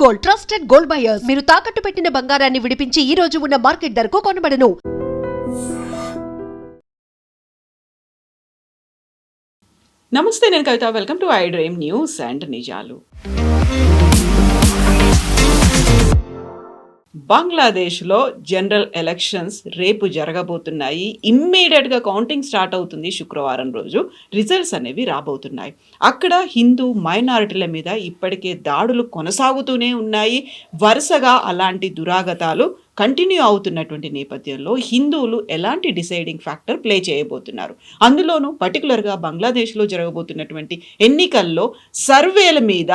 Gold, trusted gold buyers. మీరు తాకట్టు పెట్టిన బంగారాన్ని విడిపించి ఈ రోజు ఉన్న మార్కెట్ ధరకు కొనబడను. నమస్తే, నేను Kavitha. Welcome to I dream news and నిజాలు. బంగ్లాదేశ్లో జనరల్ ఎలక్షన్స్ రేపు జరగబోతున్నాయి. ఇమ్మీడియట్గా కౌంటింగ్ స్టార్ట్ అవుతుంది. శుక్రవారం రోజు రిజల్ట్స్ అనేవి రాబోతున్నాయి. అక్కడ హిందూ మైనారిటీల మీద ఇప్పటికే దాడులు కొనసాగుతూనే ఉన్నాయి. వరుసగా అలాంటి దురాగతాలు కంటిన్యూ అవుతున్నటువంటి నేపథ్యంలో హిందువులు ఎలాంటి డిసైడింగ్ ఫ్యాక్టర్ ప్లే చేయబోతున్నారు? అందులోనూ పర్టికులర్గా బంగ్లాదేశ్లో జరగబోతున్నటువంటి ఎన్నికల్లో సర్వేల మీద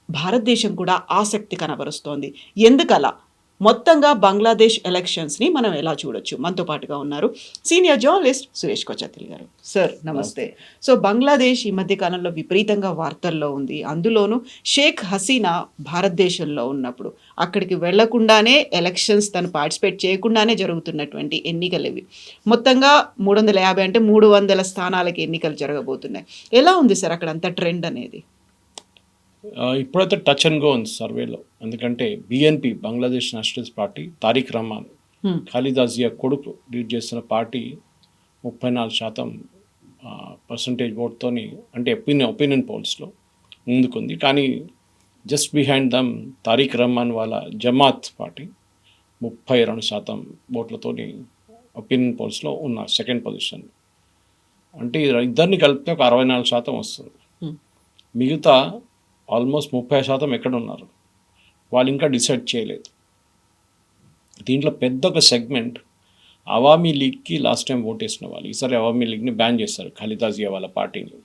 భారతదేశం కూడా ఆసక్తి కనబరుస్తోంది. ఎందుకలా? మొత్తంగా బంగ్లాదేశ్ ఎలక్షన్స్ని మనం ఎలా చూడొచ్చు? మనతో పాటుగా ఉన్నారు సీనియర్ జర్నలిస్ట్ సురేష్ కొచతిల్ గారు. సార్ నమస్తే. సో బంగ్లాదేశ్ ఈ మధ్య కాలంలో విపరీతంగా వార్తల్లో ఉంది. అందులోనూ షేక్ హసీనా భారతదేశంలో ఉన్నప్పుడు అక్కడికి వెళ్లకుండానే ఎలక్షన్స్ తను పార్టిసిపేట్ చేయకుండానే జరుగుతున్నటువంటి ఎన్నికలు ఇవి. మొత్తంగా 350 అంటే 300 స్థానాలకి ఎన్నికలు జరగబోతున్నాయి. ఎలా ఉంది సార్ అక్కడ అంత ట్రెండ్ అనేది? ఇప్పుడైతే టచ్ అండ్ గో ఉంది సర్వేలో. ఎందుకంటే BNP, Bangladesh nationalist party, Tarique Rahman, Khaleda Zia కొడుకు లీడ్ చేస్తున్న పార్టీ 34% ఓట్తోని, అంటే ఒపీనియన్ పోల్స్లో ముందుకుంది. కానీ జస్ట్ బిహైండ్ దమ్ తారిక్ రహమాన్ వాళ్ళ జమాత్ పార్టీ 32% ఓట్లతోని ఒపీనియన్ పోల్స్లో ఉన్న సెకండ్ పొజిషన్. అంటే ఇద్దరిని కలిపితే ఒక 64% వస్తుంది. మిగతా ఆల్మోస్ట్ 30% ఎక్కడ ఉన్నారు, వాళ్ళు ఇంకా డిసైడ్ చేయలేదు. దీంట్లో పెద్ద ఒక సెగ్మెంట్ అవామీ లీగ్కి లాస్ట్ టైం ఓటేసిన వాళ్ళు. ఈసారి అవామీ లీగ్ని బ్యాన్ చేస్తారు, ఖాలిదా జియా వాళ్ళ పార్టీని.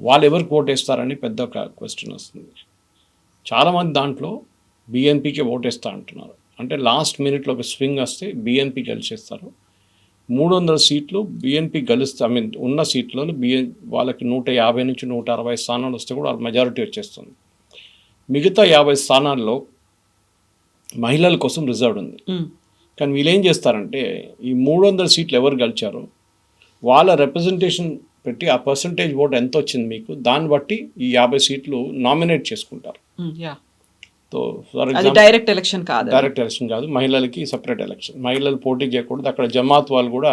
వాళ్ళు ఎవరికి ఓటేస్తారని పెద్ద ఒక క్వశ్చన్ వస్తుంది. చాలామంది దాంట్లో బిఎన్పికే ఓటేస్తా అంటున్నారు. అంటే లాస్ట్ మినిట్లో ఒక స్వింగ్ వస్తే బిఎన్పి గెలిచేస్తారు. 300 సీట్లు బిఎన్పి గెలుస్తే, ఉన్న సీట్లలో వాళ్ళకి 150 నుంచి 160 స్థానాలు వస్తే కూడా వాళ్ళ మెజారిటీ వచ్చేస్తుంది. మిగతా 50 స్థానాల్లో మహిళల కోసం రిజర్వ్డ్ ఉంది. కానీ వీళ్ళు ఏం చేస్తారంటే, ఈ 300 సీట్లు ఎవరు గెలిచారో వాళ్ళ రిప్రజెంటేషన్ పెట్టి ఆ పర్సంటేజ్ ఓట్ ఎంత వచ్చింది మీకు, దాన్ని బట్టి ఈ 50 సీట్లు నామినేట్ చేసుకుంటారు. So for example direct election కాదు, మహిళలకి సపరేట్ ఎలక్షన్. మహిళలు పోటీ చేయకూడదు. అక్కడ జమాత్ వాళ్ళు కూడా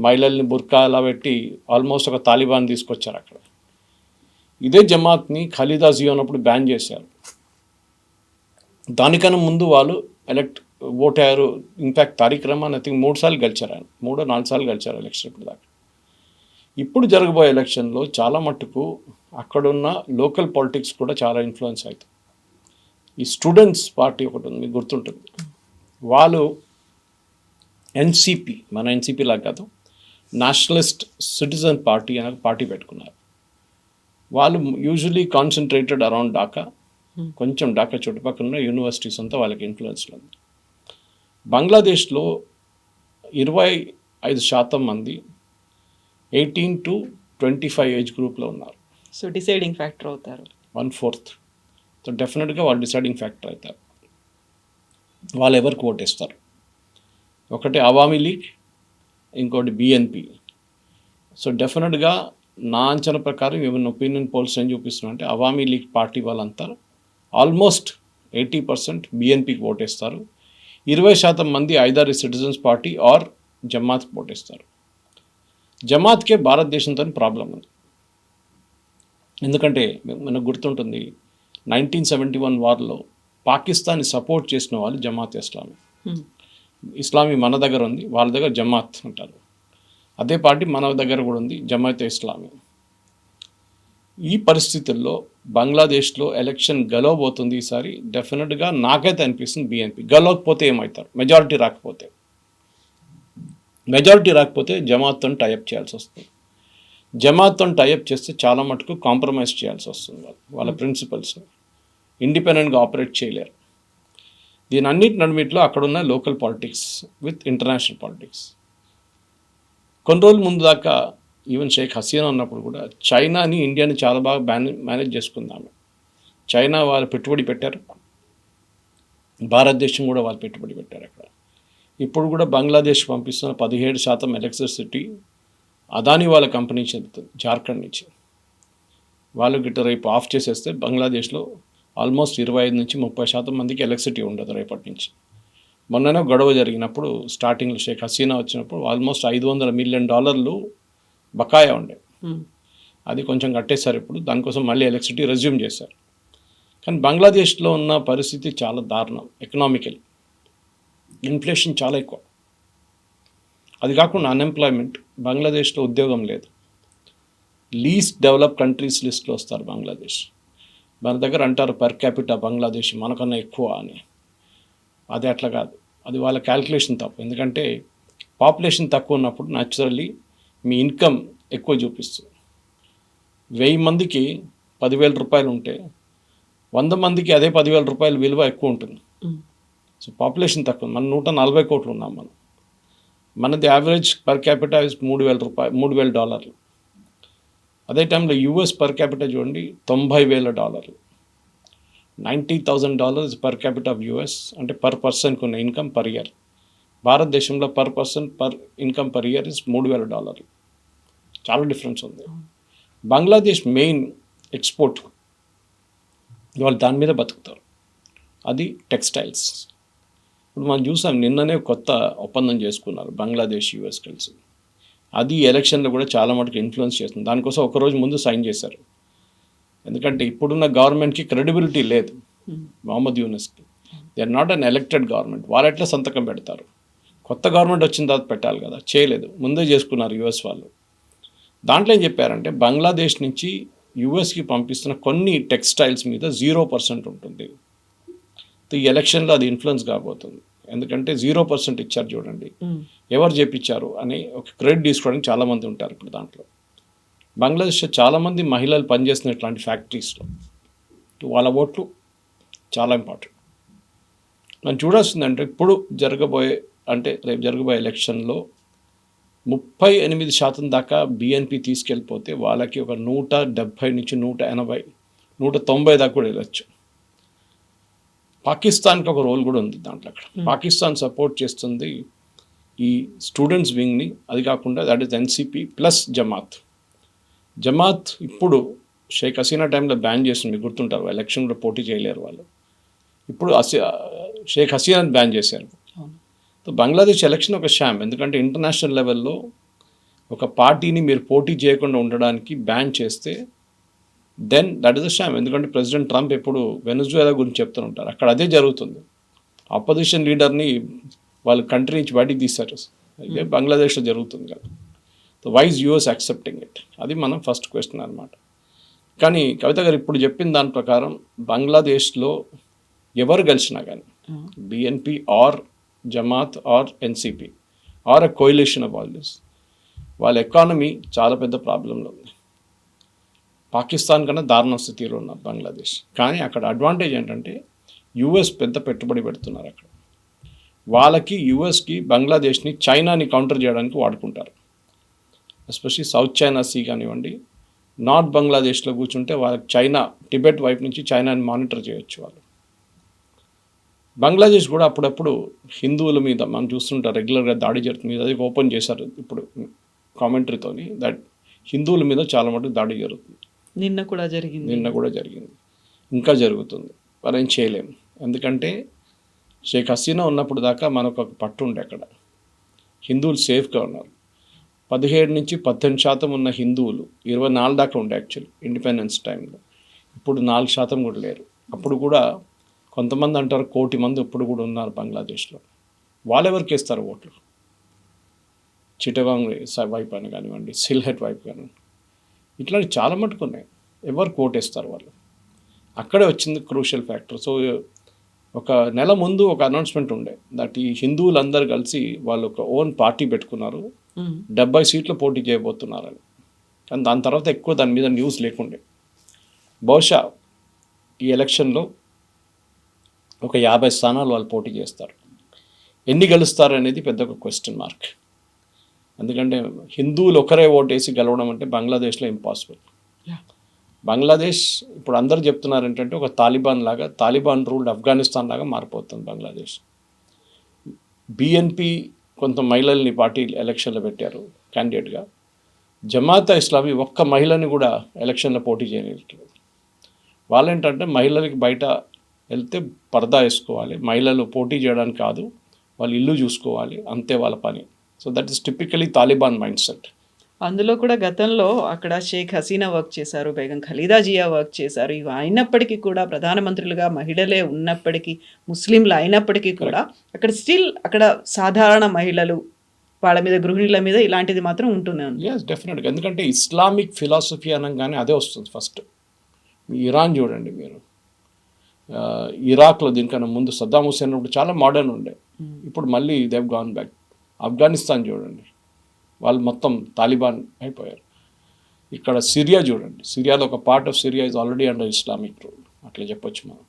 మహిళల్ని బుర్కాలా పెట్టి ఆల్మోస్ట్ ఒక తాలిబాన్ తీసుకొచ్చారు అక్కడ. ఇదే జమాత్ని ఖాలిదా జియా ఉన్నప్పుడు బ్యాన్ చేశారు. దానికన్నా ముందు వాళ్ళు ఓటయ్యారు. In fact Tarique Rahman I think 3 సార్లు గెలిచారు. ఆయన 3-4 సార్లు గెలిచారు ఎలక్షన్ ఇప్పుడు దాకా. ఇప్పుడు జరగబోయే ఎలక్షన్లో చాలా మట్టుకు అక్కడున్న లోకల్ పాలిటిక్స్ కూడా చాలా ఇన్ఫ్లుయెన్స్ అవుతుంది. ఈ స్టూడెంట్స్ పార్టీ ఒకటి ఉంది, మీకు గుర్తుంటుంది. వాళ్ళు ఎన్సిపి, మన ఎన్సిపి లాగా కాదు, నేషనలిస్ట్ సిటిజన్ పార్టీ అనే పార్టీ పెట్టుకున్నారు. వాళ్ళు యూజువలీ కాన్సన్ట్రేటెడ్ అరౌండ్ ఢాకా, కొంచెం ఢాకా చుట్టుపక్కల ఉన్న యూనివర్సిటీస్ అంతా వాళ్ళకి ఇన్ఫ్లుయెన్స్లో ఉంది. బంగ్లాదేశ్లో 25% మంది 18 to 25 ఏజ్ గ్రూప్లో ఉన్నారు. సో డిసైడింగ్ ఫ్యాక్టర్ అవుతారు. 1/4. సో డెఫినెట్గా వాళ్ళు డిసైడింగ్ ఫ్యాక్టర్ అవుతారు. వాళ్ళు ఎవరికి ఓటేస్తారు? ఒకటి అవామీ లీగ్, ఇంకోటి బిఎన్పి. సో డెఫినెట్గా నా అంచనా ప్రకారం ఏమైనా ఒపీనియన్ పోల్స్ ఏం చూపిస్తున్నా అంటే, అవామీ లీగ్ పార్టీ వాళ్ళంతా ఆల్మోస్ట్ 80% బిఎన్పికి ఓటేస్తారు. 20% మంది ఐదర్ సిటిజన్స్ పార్టీ ఆర్ జమాత్కి ఓటేస్తారు. జమాత్కే భారతదేశంతో ప్రాబ్లం ఉంది. ఎందుకంటే మనకు గుర్తుంటుంది, 1971 వార్లో పాకిస్తాన్ని సపోర్ట్ చేసిన వాళ్ళు జమాత్ ఇస్లామీ మన దగ్గర ఉంది, వాళ్ళ దగ్గర జమాత్ అంటారు. అదే పార్టీ మన దగ్గర కూడా ఉంది, జమాత్ ఇస్లామీ. ఈ పరిస్థితుల్లో బంగ్లాదేశ్లో ఎలక్షన్ గెలవబోతుంది ఈసారి. డెఫినెట్గా నాకైతే అనిపిస్తుంది బిఎన్పి. గెలవకపోతే ఏమవుతారు? మెజారిటీ రాకపోతే జమాత్తో టైఅప్ చేయాల్సి వస్తుంది. జమాత్తో టైఅప్ చేస్తే చాలా మటుకు కాంప్రమైజ్ చేయాల్సి వస్తుంది. వాళ్ళ ప్రిన్సిపల్స్ ఇండిపెండెంట్గా ఆపరేట్ చేయలేరు. దీని అన్నిటి నడుమిట్లో అక్కడున్న local politics with international politics. కొన్ని రోజుల ముందు దాకా ఈవెన్ షేక్ హసీనా ఉన్నప్పుడు కూడా చైనాని, ఇండియాని చాలా బాగా మేనేజ్ చేసుకుందాము. చైనా వాళ్ళు పెట్టుబడి పెట్టారు, భారతదేశం కూడా వాళ్ళు పెట్టుబడి పెట్టారు అక్కడ. ఇప్పుడు కూడా బంగ్లాదేశ్ పంపిస్తున్న 17% ఎలక్ట్రిసిటీ అదాని వాళ్ళ కంపెనీ చెందుతుంది, జార్ఖండ్ నుంచి. వాళ్ళు గిట్ట రేపు ఆఫ్ చేసేస్తే బంగ్లాదేశ్లో ఆల్మోస్ట్ 25-30% మందికి ఎలక్ట్రిసిటీ ఉండదు రేపటి నుంచి. మొన్ననే గొడవ జరిగినప్పుడు స్టార్టింగ్లో షేక్ హసీనా వచ్చినప్పుడు ఆల్మోస్ట్ $500 మిలియన్ బకాయా ఉండే. అది కొంచెం కట్టేశారు ఇప్పుడు, దానికోసం మళ్ళీ ఎలక్ట్రిసిటీ రెజ్యూమ్ చేశారు. కానీ బంగ్లాదేశ్లో ఉన్న పరిస్థితి చాలా దారుణం. ఎకనామికల్ ఇన్ఫ్లేషన్ చాలా ఎక్కువ. అది కాకుండా అన్ఎంప్లాయ్మెంట్, బంగ్లాదేశ్లో ఉద్యోగం లేదు. లీస్ట్ డెవలప్ కంట్రీస్ లిస్ట్లో వస్తారు బంగ్లాదేశ్. మన దగ్గర అంటారు పర్ క్యాపిటా బంగ్లాదేశ్ మనకన్నా ఎక్కువ అని. అది అట్లా కాదు, అది వాళ్ళ క్యాల్కులేషన్ తప్పు. ఎందుకంటే పాపులేషన్ తక్కువ ఉన్నప్పుడు న్యాచురల్లీ మీ ఇన్కమ్ ఎక్కువ చూపిస్తుంది. 1000 మందికి 10,000 రూపాయలు ఉంటే 100 మందికి అదే 10,000 రూపాయల విలువ ఎక్కువ ఉంటుంది. సో పాపులేషన్ తక్కువ. మన 140 కోట్లు ఉన్నాం మనం. మనది యావరేజ్ పర్ క్యాపిటా ఇస్ $3,000. అదే టైంలో యూఎస్ పర్ క్యాపిటా చూడండి $90,000. $90,000 పర్ క్యాపిటా ఆఫ్ యూఎస్, అంటే పర్ పర్సన్కి ఉన్న ఇన్కమ్ పర్ ఇయర్. భారతదేశంలో per person per income per year is $3,000. చాలా డిఫరెన్స్ ఉంది. బంగ్లాదేశ్ మెయిన్ ఎక్స్పోర్ట్, వాళ్ళు దాని మీద బతుకుతారు, అది టెక్స్టైల్స్. ఇప్పుడు మనం చూసాం నిన్ననే కొత్త ఒప్పందం చేసుకున్నారు బంగ్లాదేశ్ యూఎస్ కలిసి. అది ఎలక్షన్లో కూడా చాలా మటుకు ఇన్ఫ్లుయెన్స్ చేస్తుంది. దానికోసం ఒకరోజు ముందు సైన్ చేశారు. ఎందుకంటే ఇప్పుడున్న గవర్నమెంట్కి క్రెడిబిలిటీ లేదు. మొహమ్మద్ యూనస్కి they are not unelected government. వాళ్ళు ఎట్లా సంతకం పెడతారు? కొత్త గవర్నమెంట్ వచ్చిన తర్వాత పెట్టాలి కదా, చేయలేదు, ముందే చేసుకున్నారు యూఎస్ వాళ్ళు. దాంట్లో ఏం చెప్పారంటే బంగ్లాదేశ్ నుంచి యూఎస్కి పంపిస్తున్న కొన్ని టెక్స్టైల్స్ మీద 0% ఉంటుంది. ఈ ఎలక్షన్లో అది ఇన్ఫ్లుయెన్స్ కాబోతుంది. ఎందుకంటే 0% ఇచ్చారు చూడండి, ఎవరు చేపించారు అని ఒక క్రెడిట్ తీసుకోవడానికి చాలామంది ఉంటారు ఇప్పుడు దాంట్లో. బంగ్లాదేశ్లో చాలామంది మహిళలు పనిచేస్తున్న ఇట్లాంటి ఫ్యాక్టరీస్లో, వాళ్ళ ఓట్లు చాలా ఇంపార్టెంట్. మనం చూడాల్సిందంటే ఇప్పుడు రేపు జరగబోయే ఎలక్షన్లో 38% దాకా బిఎన్పి తీసుకెళ్ళిపోతే వాళ్ళకి ఒక 170 నుంచి 180, 190 దాకా కూడా వెళ్ళచ్చు. పాకిస్తాన్కి ఒక రోల్ కూడా ఉంది దాంట్లో. అక్కడ పాకిస్తాన్ సపోర్ట్ చేస్తుంది ఈ స్టూడెంట్స్ వింగ్ని. అది కాకుండా that is NCP plus Jamaat ఇప్పుడు షేక్ హసీనా టైంలో బ్యాన్ చేస్తుంది, మీకు గుర్తుంటారు. ఎలక్షన్లో పోటీ చేయలేరు వాళ్ళు. ఇప్పుడు షేక్ హసీనాని బ్యాన్ చేశారు. బంగ్లాదేశ్ ఎలక్షన్ ఒక షామ్. ఎందుకంటే ఇంటర్నేషనల్ లెవెల్లో ఒక పార్టీని మీరు పోటీ చేయకుండా ఉండడానికి బ్యాన్ చేస్తే then that is a sham. ఎందుకంటే ప్రెసిడెంట్ ట్రంప్ ఎప్పుడు వెనజువేలా గురించి చెప్తూ ఉంటారు. అక్కడ అదే జరుగుతుంది. ఆపోజిషన్ లీడర్ని వాళ్ళ కంట్రీ నుంచి బయటికి తీశారు. ఇదే బంగ్లాదేశ్లో జరుగుతుంది కదా. So why is US accepting it? అది మనం ఫస్ట్ క్వశ్చన్ అనమాట. కానీ కవిత గారు ఇప్పుడు చెప్పిన దాని ప్రకారం బంగ్లాదేశ్లో ఎవరు గెలిచినా కానీ BNP or Jamaat or NCP or a coalition of all this, వాళ్ళ ఎకానమీ చాలా పెద్ద ప్రాబ్లంలో ఉంది. పాకిస్తాన్ కన్నా దారుణ స్థితిలో ఉన్నారు బంగ్లాదేశ్. కానీ అక్కడ అడ్వాంటేజ్ ఏంటంటే యూఎస్ పెద్ద పెట్టుబడి పెడుతున్నారు అక్కడ. వాళ్ళకి యూఎస్కి బంగ్లాదేశ్ని చైనాని కౌంటర్ చేయడానికి వాడుకుంటారు. ఎస్పెషల్లీ సౌత్ చైనా సీ కానివ్వండి, నార్త్ బంగ్లాదేశ్లో కూర్చుంటే వాళ్ళకి చైనా టిబెట్ వైపు నుంచి చైనాని మానిటర్ చేయొచ్చు వాళ్ళు. బంగ్లాదేశ్ కూడా అప్పుడప్పుడు హిందువుల మీద మనం చూస్తుంటారు రెగ్యులర్గా దాడి జరుగుతుంది. అది ఓపెన్ చేశారు ఇప్పుడు కామెంటరీతోని, దట్ హిందువుల మీద చాలా మటుకు దాడి జరుగుతుంది. నిన్న కూడా జరిగింది, ఇంకా జరుగుతుంది. మరి ఏం చేయలేము. ఎందుకంటే షేక్ హసీనా ఉన్నప్పుడు దాకా మనకు ఒక పట్టు ఉండే అక్కడ హిందువులు సేఫ్గా ఉన్నారు. 17 నుంచి 18% ఉన్న హిందువులు 24 దాకా ఉండే యాక్చువల్లీ ఇండిపెండెన్స్ టైంలో. ఇప్పుడు 4% కూడా లేరు. అప్పుడు కూడా కొంతమంది అంటారు 1 కోటి మంది ఇప్పుడు కూడా ఉన్నారు బంగ్లాదేశ్లో. వాళ్ళెవరికి వేస్తారు ఓట్లు? చిటగాంగ్ వైపు అని కానివ్వండి, సిల్హెట్ వైపు కానివ్వండి, ఇట్లాంటి చాలా మటుకు ఉన్నాయి. ఎవరు ఓటేస్తారు వాళ్ళు? అక్కడే వచ్చింది క్రూషియల్ ఫ్యాక్టర్. సో ఒక నెల ముందు ఒక అనౌన్స్మెంట్ ఉండే దట్ ఈ హిందువులందరూ కలిసి వాళ్ళు ఒక ఓన్ పార్టీ పెట్టుకున్నారు, 70 సీట్లు పోటీ చేయబోతున్నారని. కానీ దాని తర్వాత ఎక్కువ దాని మీద న్యూస్ లేకుండే. బహుశా ఈ ఎలక్షన్లో ఒక 50 స్థానాలు వాళ్ళు పోటీ చేస్తారు. ఎన్ని గెలుస్తారు అనేది పెద్ద ఒక క్వశ్చన్ మార్క్. ఎందుకంటే హిందువులు ఒకరే ఓటేసి గెలవడం అంటే బంగ్లాదేశ్లో ఇంపాసిబుల్. బంగ్లాదేశ్ ఇప్పుడు అందరూ చెప్తున్నారు ఏంటంటే ఒక తాలిబాన్ రూల్డ్ ఆఫ్ఘనిస్తాన్ లాగా మారిపోతుంది బంగ్లాదేశ్. బిఎన్పి కొంత మహిళల్ని పార్టీ ఎలక్షన్లో పెట్టారు క్యాండిడేట్గా. జమాత్ ఇస్లామీ ఒక్క మహిళని కూడా ఎలక్షన్లో పోటీ చేయలేదు. వాళ్ళేంటంటే మహిళలకి బయట వెళ్తే పరదా వేసుకోవాలి, మహిళలు పోటీ చేయడానికి కాదు, వాళ్ళు ఇల్లు చూసుకోవాలి, అంతే వాళ్ళ పని. So that is typically Taliban mind set. అందులో కూడా గతంలో అక్కడ షేక్ హసీనా వర్క్ చేశారు, బేగం ఖలీదా జియా వర్క్ చేశారు. ఇవి అయినప్పటికీ కూడా ప్రధానమంత్రులుగా మహిళలే ఉన్నప్పటికీ, ముస్లింలు అయినప్పటికీ కూడా అక్కడ స్టిల్ అక్కడ సాధారణ మహిళలు వాళ్ళ మీద, గృహిణుల మీద ఇలాంటిది మాత్రం ఉంటూనే ఉంది. ఎస్, డెఫినెట్గా. ఎందుకంటే ఇస్లామిక్ ఫిలాసఫీ అనగానే అదే వస్తుంది ఫస్ట్. ఇరాన్ చూడండి మీరు, ఇరాక్లో దీనికన్నా ముందు సద్దాం హుసేన్ ఉన్నప్పుడు చాలా మోడర్న్ ఉండే, ఇప్పుడు మళ్ళీ దేవ్ గాన్ బ్యాక్. ఆఫ్ఘనిస్తాన్ చూడండి, వాళ్ళు మొత్తం తాలిబాన్ అయిపోయారు. ఇక్కడ సిరియా చూడండి, సిరియాలో ఒక part of Syria is already under Islamic rule, అట్లా చెప్పొచ్చు మనం.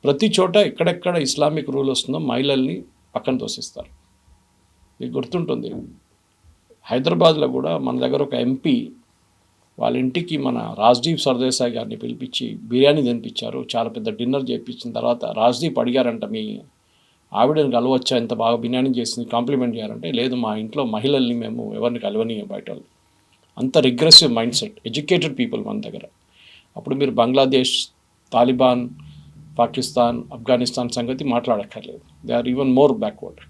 ప్రతి చోట ఎక్కడెక్కడ ఇస్లామిక్ రూల్ వస్తుందో మహిళల్ని పక్కన తోసిస్తారు. మీకు గుర్తుంటుంది, హైదరాబాద్లో కూడా మన దగ్గర ఒక ఎంపీ వాళ్ళ ఇంటికి మన రాజ్దీప్ సర్దేశాయ్ గారిని పిలిపించి బిర్యానీ తినిపించారు, చాలా పెద్ద డిన్నర్ చేయించిన తర్వాత రాజ్దీప్ అడిగారంట, మీ ఆవిడని కలవచ్చా, ఇంత బాగా బిర్యానీ చేసింది, కాంప్లిమెంట్ చేయాలంటే లేదు, మా ఇంట్లో మహిళల్ని మేము ఎవరిని కలవనీయం బయట వాళ్ళు. అంత regressive mind set, educated people మన దగ్గర. అప్పుడు మీరు బంగ్లాదేశ్, తాలిబాన్, పాకిస్తాన్, ఆఫ్ఘనిస్తాన్ సంగతి మాట్లాడక్కర్లేదు, they are even more backward.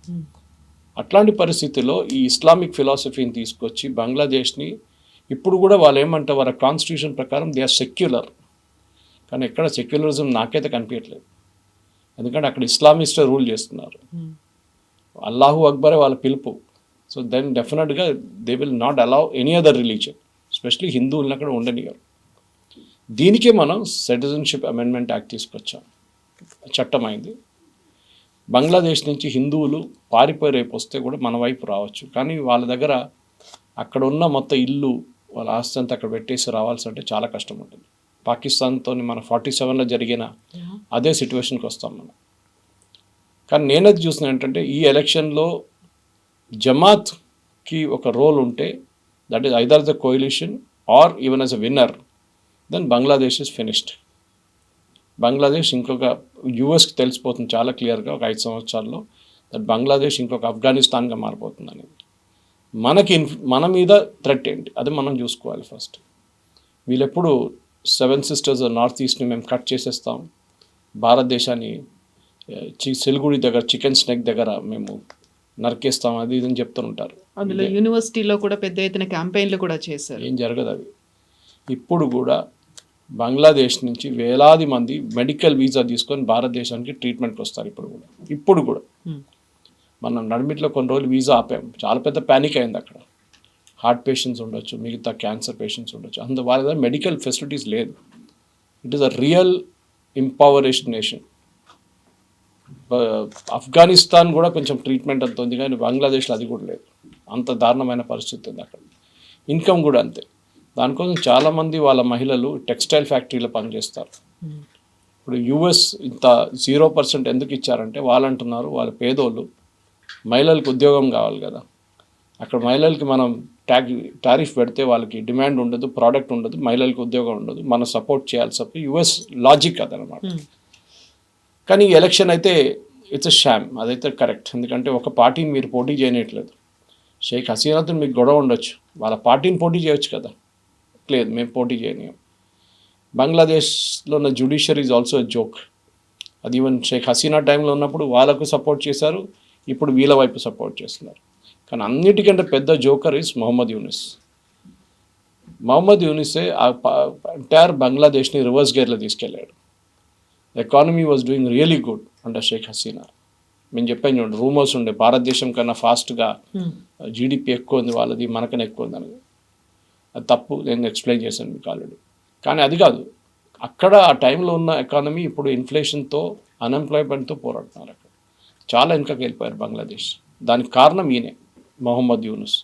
అట్లాంటి పరిస్థితుల్లో ఈ ఇస్లామిక్ ఫిలాసఫీని తీసుకొచ్చి బంగ్లాదేశ్ని, ఇప్పుడు కూడా వాళ్ళు ఏమంటారు, వాళ్ళ కాన్స్టిట్యూషన్ ప్రకారం దే ఆర్ సెక్యులర్, కానీ ఎక్కడ సెక్యులరిజం నాకైతే కనిపించట్లేదు. ఎందుకంటే అక్కడ ఇస్లామిస్టే రూల్ చేస్తున్నారు, అల్లాహు అక్బరే వాళ్ళ పిలుపు. సో దెన్ డెఫినెట్గా they will not allow any other religion, especially హిందువులను అక్కడ ఉండనియరు. దీనికే మనం సిటిజన్షిప్ అమెండ్మెంట్ యాక్ట్ తీసుకొచ్చాం, చట్టం అయింది. బంగ్లాదేశ్ నుంచి హిందువులు పారిపోయి రేపు వస్తే కూడా మన వైపు రావచ్చు, కానీ వాళ్ళ దగ్గర అక్కడ ఉన్న మొత్తం ఇల్లు, వాళ్ళ ఆస్తి అంతా అక్కడ పెట్టేసి రావాల్సి అంటే చాలా కష్టం ఉంటుంది. పాకిస్తాన్తో మన 47లో జరిగిన అదే సిచ్యువేషన్కి వస్తాం మనం. కానీ నేనది చూసిన ఏంటంటే, ఈ ఎలక్షన్లో జమాత్కి ఒక రోల్ ఉంటే, that is either the coalition or even as a winner, then Bangladesh is finished. Bangladesh ఇంకొక యూఎస్కి తెలిసిపోతుంది చాలా క్లియర్గా ఒక 5 సంవత్సరాల్లో, దట్ బంగ్లాదేశ్ ఇంకొక ఆఫ్ఘనిస్తాన్గా మారిపోతుందని. మన మీద థ్రెట్ ఏంటి అది మనం చూసుకోవాలి ఫస్ట్. వీళ్ళెప్పుడు 7 సిస్టర్స్ నార్త్ ఈస్ట్ని మేము కట్ చేసేస్తాం, భారతదేశాన్ని సిలిగుడి దగ్గర చికెన్ స్నెక్ దగ్గర మేము నరికేస్తాం, అది ఇదని చెప్తుంటారు. అందులో యూనివర్సిటీలో కూడా పెద్ద ఎత్తున క్యాంపెయిన్లు కూడా చేశారు. ఏం జరగదు అవి. ఇప్పుడు కూడా బంగ్లాదేశ్ నుంచి వేలాది మంది మెడికల్ వీసా తీసుకొని భారతదేశానికి ట్రీట్మెంట్కి వస్తారు. ఇప్పుడు కూడా మనం నడిమిట్లో కొన్ని రోజులు వీసా ఆపాం, చాలా పెద్ద ప్యానిక్ అయింది అక్కడ. హార్ట్ పేషెంట్స్ ఉండొచ్చు, మిగతా క్యాన్సర్ పేషెంట్స్ ఉండొచ్చు, వాళ్ళ దగ్గర మెడికల్ ఫెసిలిటీస్ లేదు. It is a real impoverished nation. Afghanistan కూడా కొంచెం ట్రీట్మెంట్ అంత ఉంది, కానీ బంగ్లాదేశ్లో అది కూడా లేదు. అంత దారుణమైన పరిస్థితి ఉంది అక్కడ. ఇన్కమ్ కూడా అంతే. దానికోసం చాలామంది వాళ్ళ మహిళలు టెక్స్టైల్ ఫ్యాక్టరీలో పనిచేస్తారు. ఇప్పుడు యూఎస్ ఇంత 0% ఎందుకు ఇచ్చారంటే, వాళ్ళు అంటున్నారు వాళ్ళ పేదోళ్ళు, మహిళలకు ఉద్యోగం కావాలి కదా, అక్కడ మహిళలకి మనం టారిఫ్ పెడితే వాళ్ళకి డిమాండ్ ఉండదు, ప్రోడక్ట్ ఉండదు, మహిళలకు ఉద్యోగం ఉండదు, మనం సపోర్ట్ చేయాల్సి చెప్పి యూఎస్ లాజిక్ అదనమాట. కానీ ఈ ఎలక్షన్ అయితే ఇట్స్ అ షామ్, అదైతే కరెక్ట్. ఎందుకంటే ఒక పార్టీని మీరు పోటీ చేయనట్లేదు. షేక్ హసీనాతో మీకు గొడవ ఉండొచ్చు, వాళ్ళ పార్టీని పోటీ చేయొచ్చు కదా, లేదు మేము పోటీ చేయలేము. బంగ్లాదేశ్లో ఉన్న judiciary is also a joke. అది ఈవెన్ షేక్ హసీనా టైంలో ఉన్నప్పుడు వాళ్ళకు సపోర్ట్ చేశారు, ఇప్పుడు వీళ్ళ వైపు సపోర్ట్ చేస్తున్నారు. కానీ అన్నిటికంటే పెద్ద జోకర్ ఈజ్ మొహమ్మద్ యూనిస్. మొహమ్మద్ యూనిసే ఎంటైర్ బంగ్లాదేశ్ని రివర్స్ గేర్లో తీసుకెళ్ళాడు. Economy was doing really good under Sheikh Hasina. మేము చెప్పాను చూడండి, రూమర్స్ ఉండే భారతదేశం కన్నా ఫాస్ట్గా జీడిపి ఎక్కువ ఉంది వాళ్ళది, మనకన్నా ఎక్కువ ఉంది అనేది. అది తప్పు, నేను ఎక్స్ప్లెయిన్ చేశాను మీకు ఆల్రెడీ. కానీ అది కాదు, అక్కడ ఆ టైంలో ఉన్న ఎకానమీ ఇప్పుడు ఇన్ఫ్లేషన్తో, అన్ఎంప్లాయ్మెంట్తో పోరాడుతున్నారు. అక్కడ చాలా వెనుకకి వెళ్ళిపోయారు బంగ్లాదేశ్. దానికి కారణం ఈయనే, మొహమ్మద్ యూనుస్.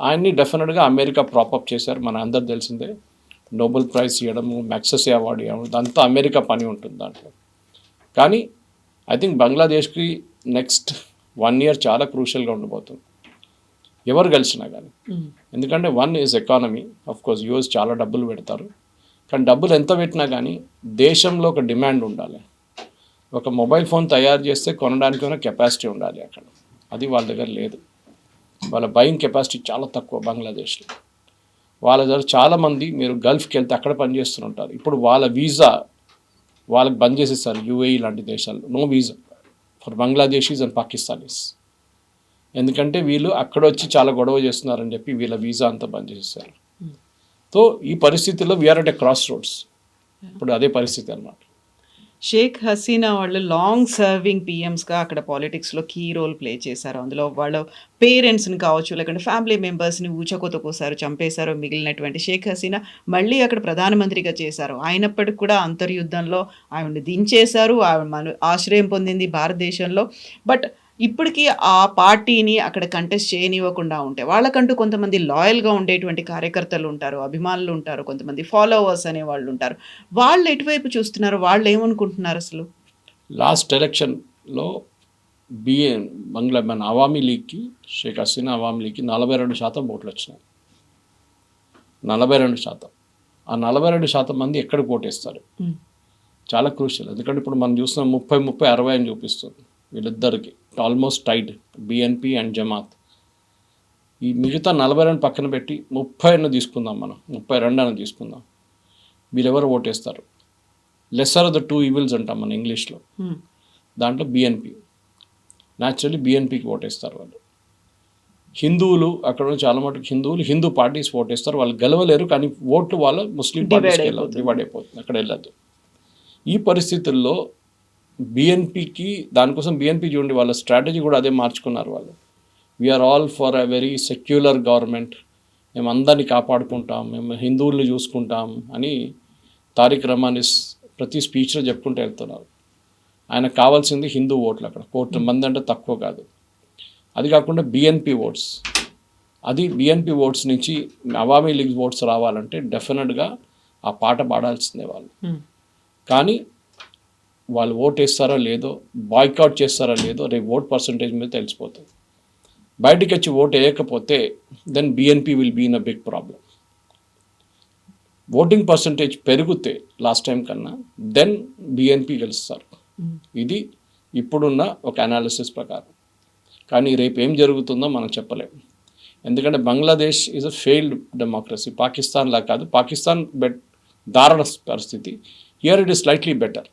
ఆయన్ని డెఫినెట్గా అమెరికా ప్రాపప్ చేశారు, మన అందరు తెలిసిందే. నోబెల్ ప్రైజ్ ఇవ్వడము, మ్యాక్సెసే అవార్డు ఇవ్వడం, ఇదంతా అమెరికా పని ఉంటుంది దాంట్లో. కానీ ఐ థింక్ బంగ్లాదేశ్కి నెక్స్ట్ 1 year చాలా క్రూషియల్గా ఉండబోతుంది, ఎవరు కలిసినా కానీ. ఎందుకంటే 1 is ఎకానమీ. ఆఫ్కోర్స్ యూఎస్ చాలా డబ్బులు పెడతారు, కానీ డబ్బులు ఎంత పెట్టినా కానీ దేశంలో ఒక డిమాండ్ ఉండాలి. ఒక మొబైల్ ఫోన్ తయారు చేస్తే కొనడానికి కెపాసిటీ ఉండాలి అక్కడ, అది వాళ్ళ దగ్గర లేదు. వాళ్ళ బయింగ్ కెపాసిటీ చాలా తక్కువ బంగ్లాదేశ్లో. వాళ్ళ దగ్గర చాలామంది మీరు గల్ఫ్కి వెళ్తే అక్కడ పనిచేస్తుంటారు. ఇప్పుడు వాళ్ళ వీసా వాళ్ళకి బంద్ చేసేసారు యూఏఈ లాంటి దేశాల్లో, no visa for Bangladeshis and Pakistanis. ఎందుకంటే వీళ్ళు అక్కడ వచ్చి చాలా గొడవ చేస్తున్నారని చెప్పి వీళ్ళ వీసా అంతా బంద్ చేసేసారు. సో ఈ పరిస్థితుల్లో we are at a crossroads. ఇప్పుడు అదే పరిస్థితి అన్నమాట. షేక్ హసీనా వాళ్ళు లాంగ్ సర్వింగ్ పీఎమ్స్గా అక్కడ పాలిటిక్స్లో కీ రోల్ ప్లే చేశారు. అందులో వాళ్ళ పేరెంట్స్ని కావచ్చు, లేకుంటే ఫ్యామిలీ మెంబర్స్ని ఊచకోత కోసారు, చంపేశారు. మిగిలినటువంటి షేక్ హసీనా మళ్ళీ అక్కడ ప్రధానమంత్రిగా చేశారు. అయినప్పటికీ కూడా అంతర్యుద్ధంలో ఆవిడని దించేశారు. ఆవిడ ఆశ్రయం పొందింది భారతదేశంలో. బట్ ఇప్పటికీ ఆ పార్టీని అక్కడ కంటెస్ట్ చేయనివ్వకుండా ఉంటే వాళ్ళకంటూ కొంతమంది లాయల్గా ఉండేటువంటి కార్యకర్తలు ఉంటారు, అభిమానులు ఉంటారు, కొంతమంది ఫాలోవర్స్ అనే వాళ్ళు ఉంటారు. వాళ్ళు ఎటువైపు చూస్తున్నారు, వాళ్ళు ఏమనుకుంటున్నారు అసలు? లాస్ట్ ఎలక్షన్లో మన అవామీ లీగ్కి, షేక్ హసీనా అవామీ లీగ్కి 42% ఓట్లు వచ్చినాయి. 42%. ఆ 42% మంది ఎక్కడికి ఓటేస్తారు? చాలా క్రూషియల్. ఎందుకంటే ఇప్పుడు మనం చూస్తున్నాం 30-60 అని చూపిస్తుంది వీళ్ళిద్దరికి, almost tied BNP and Jamaat. ఈ మిగతా 42 పక్కన పెట్టి 30 తీసుకుందాం, మనం 32 తీసుకుందాం. వీళ్ళెవరు ఓటేస్తారు? Lesser of the two evils అంటాం మన ఇంగ్లీష్లో. దాంట్లో బిఎన్పి, న్యాచురల్లీ బిఎన్పికి ఓటేస్తారు వాళ్ళు. హిందువులు అక్కడ ఉన్న చాలా మటుకు హిందూ పార్టీస్ ఓటేస్తారు. వాళ్ళు గెలవలేరు, కానీ ఓట్లు వాళ్ళ ముస్లిం పార్టీస్కి డివైడ్ అయిపోతుంది, అక్కడ వెళ్ళదు. ఈ పరిస్థితుల్లో బిఎన్పికి, దానికోసం బిఎన్పి చూడండి వాళ్ళ స్ట్రాటజీ కూడా అదే మార్చుకున్నారు వాళ్ళు. We are all for a very secular government, మేము అందరినీ కాపాడుకుంటాం, మేము హిందువుల్ని చూసుకుంటాం అని తారిక్ రహమాన్ ప్రతి స్పీచ్లో చెప్పుకుంటూ వెళ్తున్నారు. ఆయనకు కావాల్సింది హిందూ ఓట్లు, అక్కడ 1 కోటి మంది అంటే తక్కువ కాదు. అది కాకుండా బిఎన్పి ఓట్స్, అది బిఎన్పి ఓట్స్ నుంచి అవామీ లీగ్ ఓట్స్ రావాలంటే డెఫినెట్గా ఆ పాట పాడాల్సిందే వాళ్ళు. కానీ వాళ్ళు ఓట్ వేస్తారో లేదో, బాయ్కాట్ చేస్తారో లేదో రేపు ఓట్ పర్సంటేజ్ మీద తెలిసిపోతుంది. బయటికి వచ్చి ఓట్ వేయకపోతే then BNP will be in a big problem. Voting percentage పెరిగితే లాస్ట్ టైం కన్నా దెన్ బిఎన్పి గెలుస్తారు. ఇది ఇప్పుడున్న ఒక అనాలిసిస్ ప్రకారం. కానీ రేపు ఏం జరుగుతుందో మనం చెప్పలేము. ఎందుకంటే Bangladesh is a failed democracy. Pakistan లా కాదు, పాకిస్తాన్ దారుణ పరిస్థితి. Here it is slightly better.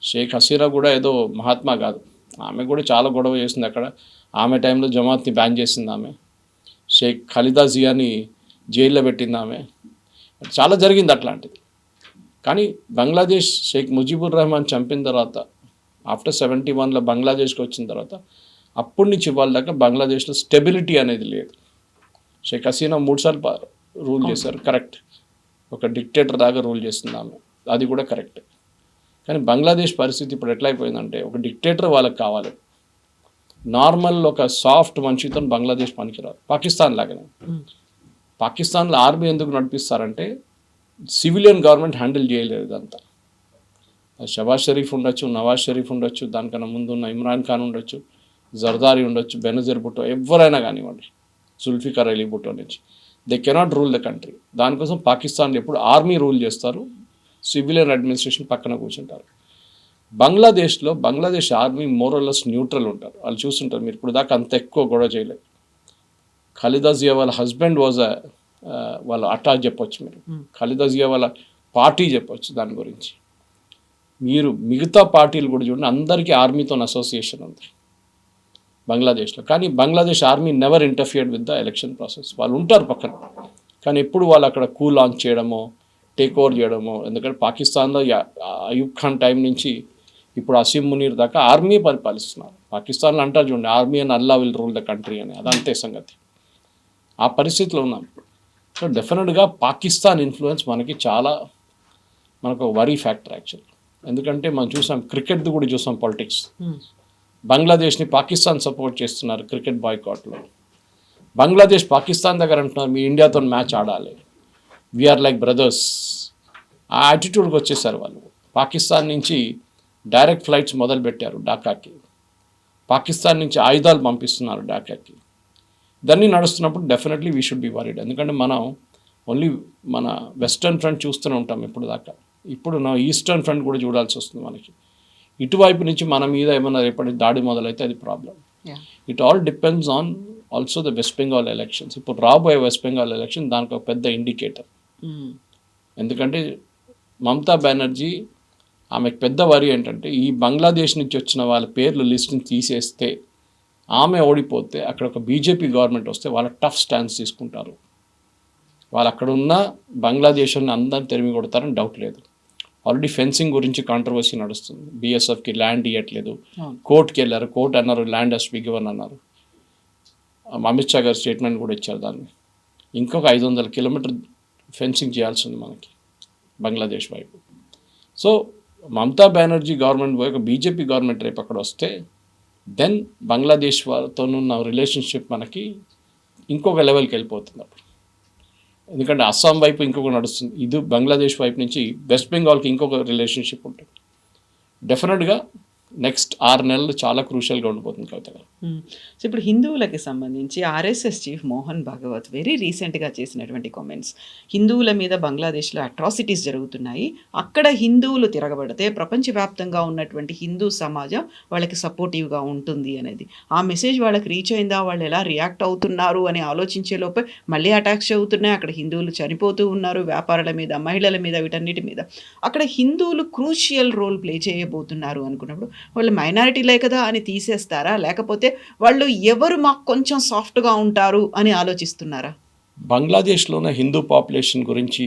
Sheikh Hasina కూడా ఏదో మహాత్మా కాదు, ఆమె కూడా చాలా గొడవ చేసింది అక్కడ. ఆమె టైంలో జమాత్ని బ్యాన్ చేసింది ఆమె. షేక్ ఖలీదా జియాని జైల్లో పెట్టింది ఆమె. చాలా జరిగింది అట్లాంటిది. కానీ బంగ్లాదేశ్ షేక్ ముజిబుర్ రెహమాన్ చంపిన తర్వాత, ఆఫ్టర్ 71లో బంగ్లాదేశ్కి వచ్చిన తర్వాత, అప్పటి నుంచి ఇవాళ దాకా బంగ్లాదేశ్లో స్టెబిలిటీ అనేది లేదు. షేక్ హసీనా 3 సార్లు రూల్ చేశారు, కరెక్ట్. ఒక డిక్టేటర్ దాకా రూల్ చేస్తుంది ఆమె, అది కూడా కరెక్ట్. కానీ బంగ్లాదేశ్ పరిస్థితి ఇప్పుడు ఎట్లా అయిపోయిందంటే, ఒక డిక్టేటర్ వాళ్ళకి కావాలి. నార్మల్ ఒక సాఫ్ట్ మనిషితో బంగ్లాదేశ్ పనికిరాదు. పాకిస్తాన్ లాగానే. పాకిస్తాన్లో ఆర్మీ ఎందుకు నడిపిస్తారంటే సివిలియన్ గవర్నమెంట్ హ్యాండిల్ చేయలేదు ఇదంతా. షబాజ్ షరీఫ్ ఉండొచ్చు, నవాజ్ షరీఫ్ ఉండొచ్చు, దానికన్నా ముందు ఉన్న ఇమ్రాన్ ఖాన్ ఉండొచ్చు, జర్దారీ ఉండొచ్చు, బెనజీర్ భుట్టో, ఎవరైనా కానివ్వండి, జుల్ఫికర్ అలీ భుట్టో నుంచి, they cannot rule the country. దానికోసం పాకిస్తాన్లో ఎప్పుడు ఆర్మీ రూల్ చేస్తారు, సివిలియన్ అడ్మినిస్ట్రేషన్ పక్కన కూర్చుంటారు. బంగ్లాదేశ్లో బంగ్లాదేశ్ ఆర్మీ మోరల్లెస్ న్యూట్రల్ ఉంటారు. వాళ్ళు చూస్తుంటారు, మీరు ఇప్పుడు దాకా అంత ఎక్కువ గొడవ చేయలేదు. ఖలీదా జియా వాళ్ళ హస్బెండ్ వాజ్ వాళ్ళ అటాక్ చెప్పొచ్చు, మీరు ఖలీదా జియా వాళ్ళ పార్టీ చెప్పొచ్చు దాని గురించి. మీరు మిగతా పార్టీలు కూడా చూడండి, అందరికీ ఆర్మీతో అసోసియేషన్ ఉంది బంగ్లాదేశ్లో. కానీ Bangladesh army never interfered with the election process. వాళ్ళు ఉంటారు పక్కన, కానీ ఎప్పుడు వాళ్ళు అక్కడ కూ లాంచ్ చేయడమో, టేక్ ఓవర్ చేయడమో. ఎందుకంటే పాకిస్తాన్లో అయూబ్ ఖాన్ టైం నుంచి ఇప్పుడు అసీం మునీర్ దాకా ఆర్మీ పరిపాలిస్తున్నారు. పాకిస్తాన్లో అంటారు చూడండి, army and Allah will rule the country అని, అదంతే సంగతి. ఆ పరిస్థితిలో ఉన్నాం. సో డెఫినెట్గా పాకిస్తాన్ ఇన్ఫ్లుయెన్స్ మనకు వరీ ఫ్యాక్టర్ యాక్చువల్. ఎందుకంటే మనం చూసాం, క్రికెట్ది కూడా చూసాం పాలిటిక్స్. బంగ్లాదేశ్ని పాకిస్తాన్ సపోర్ట్ చేస్తున్నారు క్రికెట్ బాయ్కాట్లో. బంగ్లాదేశ్ పాకిస్తాన్ దగ్గర అంటున్నారు, మీ ఇండియాతో మ్యాచ్ ఆడాలి, వీఆర్ లైక్ బ్రదర్స్. ఆ యాటిట్యూడ్కి వచ్చేసారు వాళ్ళు. పాకిస్తాన్ నుంచి డైరెక్ట్ ఫ్లైట్స్ మొదలుపెట్టారు ఢాకాకి. పాకిస్తాన్ నుంచి ఆయుధాలు పంపిస్తున్నారు ఢాకాకి. దాన్ని నడుస్తున్నప్పుడు definitely we should be worried. ఎందుకంటే మనం ఓన్లీ మన వెస్టర్న్ ఫ్రంట్ చూస్తూనే ఉంటాం ఇప్పుడు దాకా. ఇప్పుడు నా ఈస్టర్న్ ఫ్రంట్ కూడా చూడాల్సి వస్తుంది మనకి. ఇటువైపు నుంచి మన మీద ఏమైనా రేపటి దాడి మొదలైతే అది problem. It all depends on also the west Bengal elections. ఇప్పుడు రాబోయే వెస్ట్ బెంగాల్ ఎలక్షన్ దానికి ఒక పెద్ద ఇండికేటర్. ఎందుకంటే మమతా బెనర్జీ ఆమెకు పెద్ద వరి ఏంటంటే ఈ బంగ్లాదేశ్ నుంచి వచ్చిన వాళ్ళ పేర్లు లిస్ట్ని తీసేస్తే ఆమె ఓడిపోతే అక్కడ ఒక బీజేపీ గవర్నమెంట్ వస్తే వాళ్ళ టఫ్ స్టాండ్స్ తీసుకుంటారు. వాళ్ళు అక్కడ ఉన్న బంగ్లాదేశ్ని అందరిని తెరిమి కొడతారని డౌట్ లేదు. ఆల్రెడీ ఫెన్సింగ్ గురించి కాంట్రవర్సీ నడుస్తుంది. బీఎస్ఎఫ్కి ల్యాండ్ ఇవ్వట్లేదు, కోర్టుకి వెళ్ళారు, కోర్టు అన్నారు ల్యాండ్ హస్ బి గివన్ అన్నారు. అమిత్ షా గారు స్టేట్మెంట్ కూడా ఇచ్చారు దాన్ని. ఇంకొక 500 కిలోమీటర్ ఫెన్సింగ్ చేయాల్సి ఉంది మనకి బంగ్లాదేశ్ వైపు. సో మమతా బెనర్జీ గవర్నమెంట్ పోయి ఒక బీజేపీ గవర్నమెంట్ రేపు అక్కడ వస్తే దెన్ బంగ్లాదేశ్ వాళ్ళతో ఉన్న రిలేషన్షిప్ మనకి ఇంకొక లెవెల్కి వెళ్ళిపోతుంది అప్పుడు. ఎందుకంటే అస్సాం వైపు ఇంకొక నడుస్తుంది, ఇది బంగ్లాదేశ్ వైపు నుంచి వెస్ట్ బెంగాల్కి ఇంకొక రిలేషన్షిప్ ఉంటుంది. డెఫినెట్గా నెక్స్ట్ 6 నెలలు చాలా క్రూషియల్గా ఉండిపోతుంది కవిత గారు. సో ఇప్పుడు హిందువులకి సంబంధించి RSS chief Mohan Bhagwat very రీసెంట్గా చేసినటువంటి కామెంట్స్, హిందువుల మీద బంగ్లాదేశ్లో అట్రాసిటీస్ జరుగుతున్నాయి, అక్కడ హిందువులు తిరగబడితే ప్రపంచవ్యాప్తంగా ఉన్నటువంటి హిందూ సమాజం వాళ్ళకి సపోర్టివ్గా ఉంటుంది అనేది. ఆ మెసేజ్ వాళ్ళకి రీచ్ అయిందా, వాళ్ళు ఎలా రియాక్ట్ అవుతున్నారు అని ఆలోచించే లోపే మళ్ళీ అటాక్స్ అవుతున్నాయి, అక్కడ హిందువులు చనిపోతూ ఉన్నారు, వ్యాపారాల మీద, మహిళల మీద, వీటన్నిటి మీద. అక్కడ హిందువులు క్రూషియల్ రోల్ ప్లే చేయబోతున్నారు అనుకున్నప్పుడు వాళ్ళు మైనారిటీలే కదా అని తీసేస్తారా, లేకపోతే వాళ్ళు ఎవరు మాకు కొంచెం సాఫ్ట్గా ఉంటారు అని ఆలోచిస్తున్నారా? బంగ్లాదేశ్లో ఉన్న హిందూ పాపులేషన్ గురించి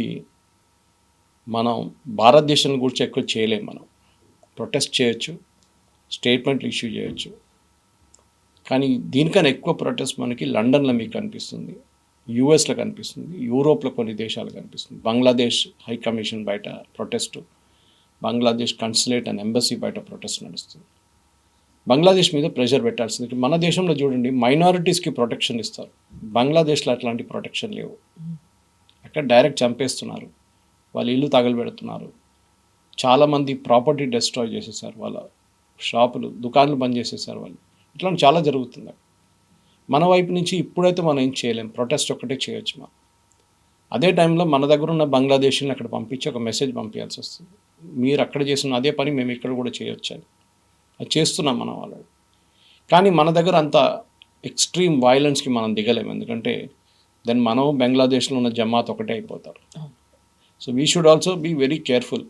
మనం భారతదేశం గురించి ఎక్కువ చేయలేము. మనం ప్రొటెస్ట్ చేయొచ్చు, స్టేట్మెంట్లు ఇష్యూ చేయొచ్చు, కానీ దీనికన్నా ఎక్కువ ప్రొటెస్ట్ మనకి లండన్లో మీకు కనిపిస్తుంది, యూఎస్లో కనిపిస్తుంది, యూరోప్లో కొన్ని దేశాలు కనిపిస్తుంది. బంగ్లాదేశ్ హై కమిషన్ బయట ప్రొటెస్టు, బంగ్లాదేశ్ కన్సులేట్ అండ్ ఎంబసీ బయట ప్రొటెస్ట్ నడుస్తుంది. బంగ్లాదేశ్ మీద ప్రెషర్ పెట్టాల్సింది. మన దేశంలో చూడండి మైనారిటీస్కి ప్రొటెక్షన్ ఇస్తారు, బంగ్లాదేశ్లో అట్లాంటి ప్రొటెక్షన్ లేవు. అక్కడ డైరెక్ట్ చంపేస్తున్నారు, వాళ్ళ ఇల్లు తగలబెడుతున్నారు, చాలామంది ప్రాపర్టీ డిస్ట్రాయ్ చేసేసారు, వాళ్ళ షాపులు దుకాణాలు బంద్ చేసేసారు వాళ్ళు. ఇట్లాంటి చాలా జరుగుతుంది. మన వైపు నుంచి ఇప్పుడైతే మనం ఏం చేయలేం, ప్రొటెస్ట్ ఒక్కటే చేయొచ్చు. మనం అదే టైంలో మన దగ్గర ఉన్న బంగ్లాదేశీని అక్కడ పంపించి ఒక మెసేజ్ పంపించాల్సి వస్తుంది, మీరు అక్కడ చేసిన అదే పని మేము ఇక్కడ కూడా చేయొచ్చు అని. అది చేస్తున్నాం మనం వాళ్ళు. కానీ మన దగ్గర అంత ఎక్స్ట్రీమ్ వైలెన్స్కి మనం దిగలేము, ఎందుకంటే దెన్ మనం బంగ్లాదేశ్లో ఉన్న జమాత్ ఒకటే అయిపోతారు. So we should also be very careful.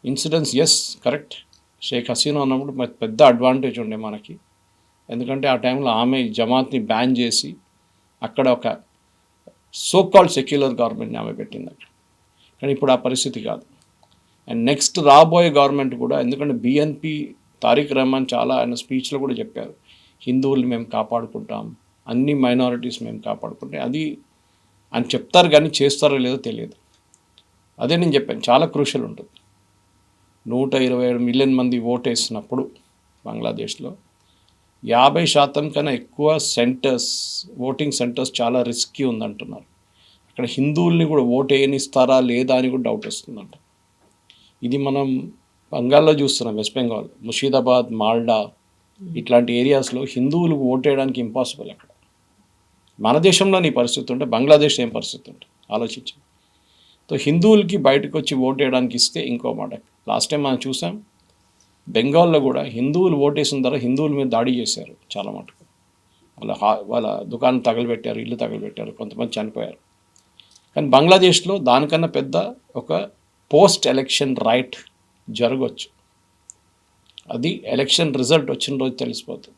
Incidents yes correct, Sheikh Hasina ఉన్నప్పుడు పెద్ద అడ్వాంటేజ్ ఉండే మనకి, ఎందుకంటే ఆ టైంలో ఆమె జమాత్ని బ్యాన్ చేసి అక్కడ ఒక సో కాల్డ్ సెక్యులర్ గవర్నమెంట్ని ఆమె పెట్టింది అక్కడ. కానీ ఇప్పుడు ఆ పరిస్థితి కాదు. అండ్ నెక్స్ట్ రాబోయే గవర్నమెంట్ కూడా, ఎందుకంటే బిఎన్పి తారిక్ రహమాన్ చాలా ఆయన స్పీచ్లో కూడా చెప్పారు, హిందువుల్ని మేము కాపాడుకుంటాం, అన్ని మైనారిటీస్ మేము కాపాడుకుంటాం, అది అని చెప్తారు కానీ చేస్తారో లేదో తెలియదు. అదే నేను చెప్పాను, చాలా క్రూషియల్ ఉంటుంది. 127 మిలియన్ మంది ఓటేసినప్పుడు బంగ్లాదేశ్లో 50% కన్నా ఎక్కువ సెంటర్స్, ఓటింగ్ సెంటర్స్ చాలా రిస్కీ ఉందంటున్నారు. అక్కడ హిందువుల్ని కూడా ఓటు వేయనిస్తారా లేదా అని కూడా డౌట్ వస్తుందంట. ఇది మనం బెంగాల్లో చూస్తున్నాం, వెస్ట్ బెంగాల్, ముషీదాబాద్, మాల్డా ఇట్లాంటి ఏరియాస్లో హిందువులు ఓటేయడానికి ఇంపాసిబుల్. అక్కడ మన దేశంలో నీ పరిస్థితి ఉంటే బంగ్లాదేశ్ ఏం పరిస్థితి ఉంటుంది ఆలోచించండి. సో హిందువులకి బయటకు వచ్చి ఓటేయడానికి ఇస్తే ఇంకో మాట. లాస్ట్ టైం మనం చూసాం బెంగాల్లో కూడా హిందువులు ఓటేసిన తర్వాత హిందువుల మీద దాడి చేశారు చాలా మటుకు. వాళ్ళ దుకాణం తగలబెట్టారు, ఇల్లు తగలబెట్టారు, కొంతమంది చనిపోయారు. కానీ బంగ్లాదేశ్లో దానికన్నా పెద్ద ఒక పోస్ట్ ఎలక్షన్ రైట్ జరగవచ్చు. అది ఎలక్షన్ రిజల్ట్ వచ్చిన రోజు తెలిసిపోతుంది.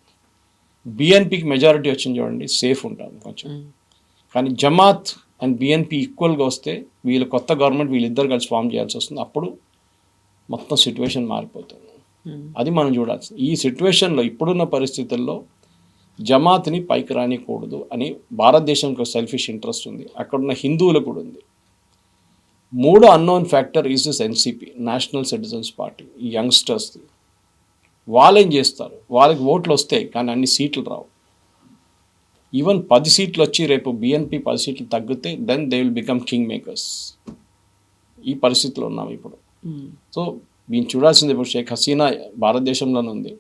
బిఎన్పికి మెజారిటీ వచ్చింది చూడండి, సేఫ్ ఉంటాం కొంచెం. కానీ జమాత్ అండ్ బిఎన్పి ఈక్వల్గా వస్తే వీళ్ళు కొత్త గవర్నమెంట్ వీళ్ళిద్దరు కలిసి ఫామ్ చేయాల్సి వస్తుంది. అప్పుడు మొత్తం సిచ్యువేషన్ మారిపోతుంది. అది మనం చూడాల్సి. ఈ సిచ్యువేషన్లో ఇప్పుడున్న పరిస్థితుల్లో జమాత్ని పైకి రానికూడదు అని భారతదేశంకి సెల్ఫిష్ ఇంట్రెస్ట్ ఉంది, అక్కడున్న హిందువులకు కూడా ఉంది. 3 unknown factor is this NCP, national citizens party. ఈ యంగ్స్టర్స్ది వాళ్ళు ఏం చేస్తారు, వాళ్ళకి ఓట్లు వస్తాయి కానీ అన్ని సీట్లు రావు. ఈవెన్ 10 సీట్లు వచ్చి రేపు బిఎన్పి 10 సీట్లు తగ్గితే then they will become kingmakers. ఈ పరిస్థితిలో ఉన్నాం ఇప్పుడు. సో దీన్ని చూడాల్సింది. ఇప్పుడు షేక్ హసీనా భారతదేశంలోనే ఉంది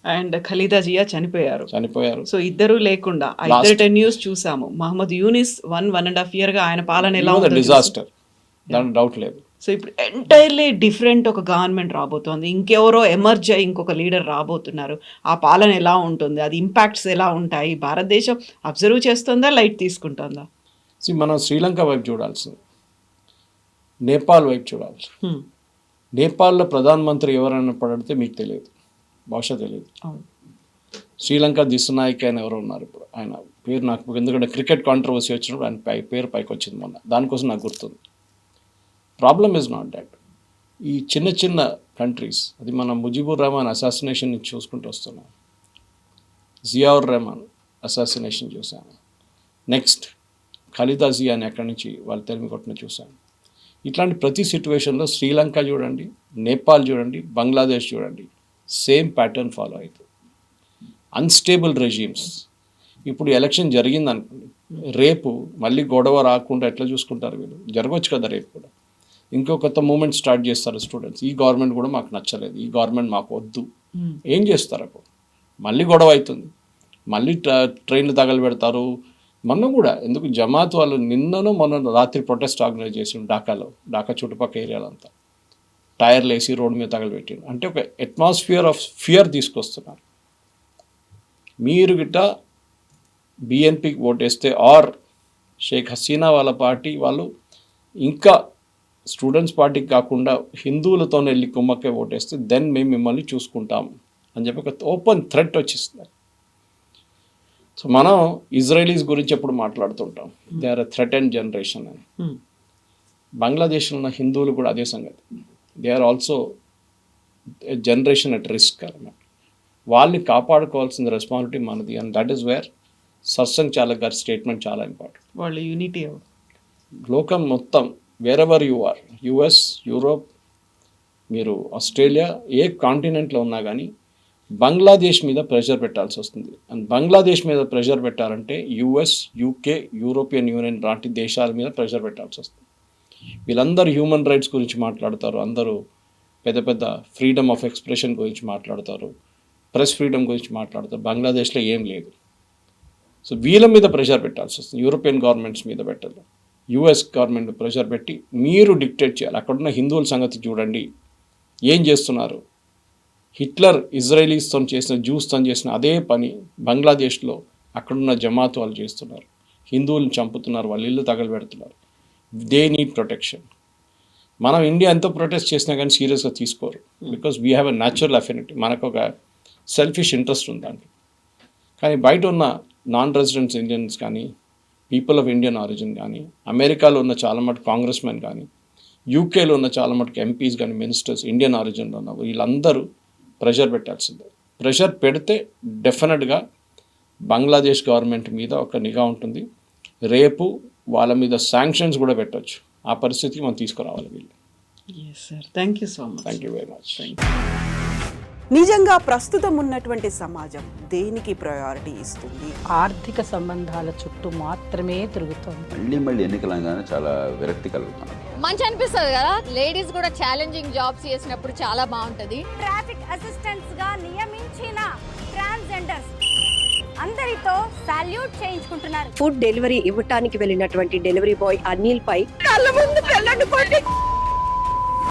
అండ్ ఖలీదా జియా చనిపోయారు. సో ఇద్దరు లేకుండా ఆ ఇద్దరు 10 years చూసాము. మహమ్మద్ యూనిస్ 1.5 year ఆయన పాలన ఎలా ఉంది, డిజాస్టర్, దాంట్లో డౌట్ లేదు. సో ఇప్పుడు ఎంటైర్లీ డిఫరెంట్ ఒక గవర్నమెంట్ రాబోతోంది, ఇంకెవరో ఎమర్జ్ అయ్యి ఇంకొక లీడర్ రాబోతున్నారు. ఆ పాలన ఎలా ఉంటుంది, అది ఇంపాక్ట్స్ ఎలా ఉంటాయి, భారతదేశం అబ్జర్వ్ చేస్తుందా, లైట్ తీసుకుంటుందా? మనం శ్రీలంక వైపు చూడాల్సింది, నేపాల్ వైపు చూడాల్సి. నేపాల్లో ప్రధానమంత్రి ఎవరైనా పడితే మీకు తెలియదు, బహుశా తెలియదు. అవును. శ్రీలంక దిశనాయక్ ఆయన ఎవరో ఉన్నారు ఇప్పుడు, ఆయన పేరు నాకు ఎందుకంటే క్రికెట్ కాంట్రవర్సీ వచ్చినప్పుడు ఆయన పేరు పైకి వచ్చింది మొన్న, దానికోసం నాకు గుర్తుంది. Problem is not that. ఈ చిన్న చిన్న కంట్రీస్, అది మనం ముజిబుర్ రెహమాన్ అసాసినేషన్ నుంచి చూసుకుంటూ వస్తున్నాం, జియావుర్ రెహమాన్ అసాసినేషన్ చూసాను, నెక్స్ట్ ఖలీదా జియా అని అక్కడి నుంచి వాళ్ళు తెలివి కొట్టిన చూసాను. ఇట్లాంటి ప్రతి సిచ్యువేషన్లో శ్రీలంక చూడండి, నేపాల్ చూడండి, బంగ్లాదేశ్ చూడండి, సేమ్ ప్యాటర్న్ ఫాలో అవుతుంది. Unstable regimes. ఇప్పుడు ఎలక్షన్ జరిగింది అనుకోండి, రేపు మళ్ళీ గొడవ రాకుండా ఎట్లా చూసుకుంటారు వీళ్ళు? జరగవచ్చు కదా రేపు కూడా. ఇంకో కొత్త మూమెంట్ స్టార్ట్ చేస్తారు స్టూడెంట్స్, ఈ గవర్నమెంట్ కూడా మాకు నచ్చలేదు, ఈ గవర్నమెంట్ మాకు వద్దు. ఏం చేస్తారు అప్పుడు? మళ్ళీ గొడవ అవుతుంది, మళ్ళీ ట్రైన్లు తగలబెడతారు. మొన్న కూడా ఎందుకు జమాత్ వాళ్ళు మొన్న రాత్రి ప్రొటెస్ట్ ఆర్గనైజ్ చేసి ఢాకా చుట్టుపక్కల ఏరియాలంతా టైర్లు వేసి రోడ్డు మీద తగలబెట్టిండు. అంటే ఒక అట్మాస్ఫియర్ ఆఫ్ ఫియర్ తీసుకొస్తున్నారు. మీరు గిట్ట బిఎన్పికి ఓటేస్తే ఆర్ షేక్ హసీనా వాళ్ళ పార్టీ వాళ్ళు ఇంకా స్టూడెంట్స్ పార్టీకి కాకుండా హిందువులతో వెళ్ళి కుమ్మక్కే ఓటేస్తే దెన్ మేము మిమ్మల్ని చూసుకుంటాం అని చెప్పి ఒక ఓపెన్ థ్రెట్ వచ్చేస్తుంది. సో మనం ఇజ్రాయలీస్ గురించి ఎప్పుడు మాట్లాడుతుంటాం, they are a threatened generation అని. బంగ్లాదేశ్లో ఉన్న హిందువులు కూడా అదే సంగతి, they are also generation at risk అన్నమాట. వాళ్ళని కాపాడుకోవాల్సిన రెస్పాన్సిబిలిటీ మనది. And that is where Sarsanghchalak గారి స్టేట్మెంట్ చాలా ఇంపార్టెంట్. వాళ్ళ యూనిటీ లోకం మొత్తం wherever you are, US, Europe, మీరు ఆస్ట్రేలియా, ఏ కాంటినెంట్లో ఉన్నా కానీ బంగ్లాదేశ్ మీద ప్రెషర్ పెట్టాల్సి వస్తుంది. అండ్ బంగ్లాదేశ్ మీద ప్రెషర్ పెట్టాలంటే యుఎస్, యూకే, యూరోపియన్ యూనియన్ లాంటి దేశాల మీద ప్రెషర్ పెట్టాల్సి వస్తుంది. వీళ్ళందరూ హ్యూమన్ రైట్స్ గురించి మాట్లాడతారు, అందరూ పెద్ద పెద్ద ఫ్రీడమ్ ఆఫ్ ఎక్స్ప్రెషన్ గురించి మాట్లాడతారు, ప్రెస్ ఫ్రీడమ్ గురించి మాట్లాడతారు. బంగ్లాదేశ్లో ఏం లేదు. సో వీళ్ళ మీద ప్రెషర్ పెట్టాల్సి వస్తుంది, యూరోపియన్ గవర్నమెంట్స్ మీద పెట్టాలి, యుఎస్ గవర్నమెంట్ ప్రెషర్ పెట్టి మీరు డిక్టేట్ చేయాలి. అక్కడున్న హిందువుల సంగతి చూడండి ఏం చేస్తున్నారు. హిట్లర్ ఇజ్రాయలీస్తో చేసిన, జ్యూస్తో చేసిన అదే పని బంగ్లాదేశ్లో అక్కడున్న జమాత్ వాళ్ళు చేస్తున్నారు. హిందువులను చంపుతున్నారు, వాళ్ళ ఇల్లు తగలబెడుతున్నారు. They need protection. మనం ఇండియా ఎంతో ప్రొటెస్ట్ చేసినా కానీ సీరియస్గా తీసుకోరు, because we have a natural affinity, మనకు ఒక సెల్ఫిష్ ఇంట్రెస్ట్ ఉంది దాంట్లో. కానీ బయట ఉన్న నాన్ రెసిడెంట్స్ ఇండియన్స్ కానీ, పీపుల్ ఆఫ్ ఇండియన్ ఆరిజిన్ కానీ, అమెరికాలో ఉన్న చాలా మటుకు కాంగ్రెస్ మెన్ కానీ, యూకేలో ఉన్న చాలా మటుకు ఎంపీస్ కానీ, మినిస్టర్స్ ఇండియన్ ఆరిజిన్లో ఉన్న వీళ్ళందరూ ప్రెషర్ పెట్టాల్సిందే. ప్రెషర్ పెడితే డెఫినెట్గా బంగ్లాదేశ్ గవర్నమెంట్ మీద ఒక నిఘా ఉంటుంది. రేపు వాళ్ళ మీద శాంక్షన్స్ కూడా పెట్టవచ్చు. ఆ పరిస్థితికి మనం తీసుకురావాలి వీళ్ళు. Yes sir, thank you so much. Thank you very much. నిజంగా ప్రస్తుతం ఉన్నటువంటి సమాజం దేనికి ప్రయారిటీ ఇస్తుంది? ఆర్థిక సంబంధాల చుట్టూ మాత్రమే తిరుగుతోంది. మళ్ళీ ఎన్నికలంగానే చాలా విరక్తి కలుగుతాను. మంచి అనిపిస్తుంది కదా, లేడీస్ కూడా ఛాలెంజింగ్ జాబ్స్ చేసినప్పుడు చాలా బాగుంటది. ట్రాఫిక్ అసిస్టెంట్స్ గా నియమించిన ట్రాన్స్జెండర్స్ అందరితో సాల్యూట్ చేయించుకుంటున్నారు. ఫుడ్ డెలివరీ ఇవ్వటానికి వెళ్ళినటువంటి డెలివరీ బాయ్ అనిల్ పై కళ్ళ ముందు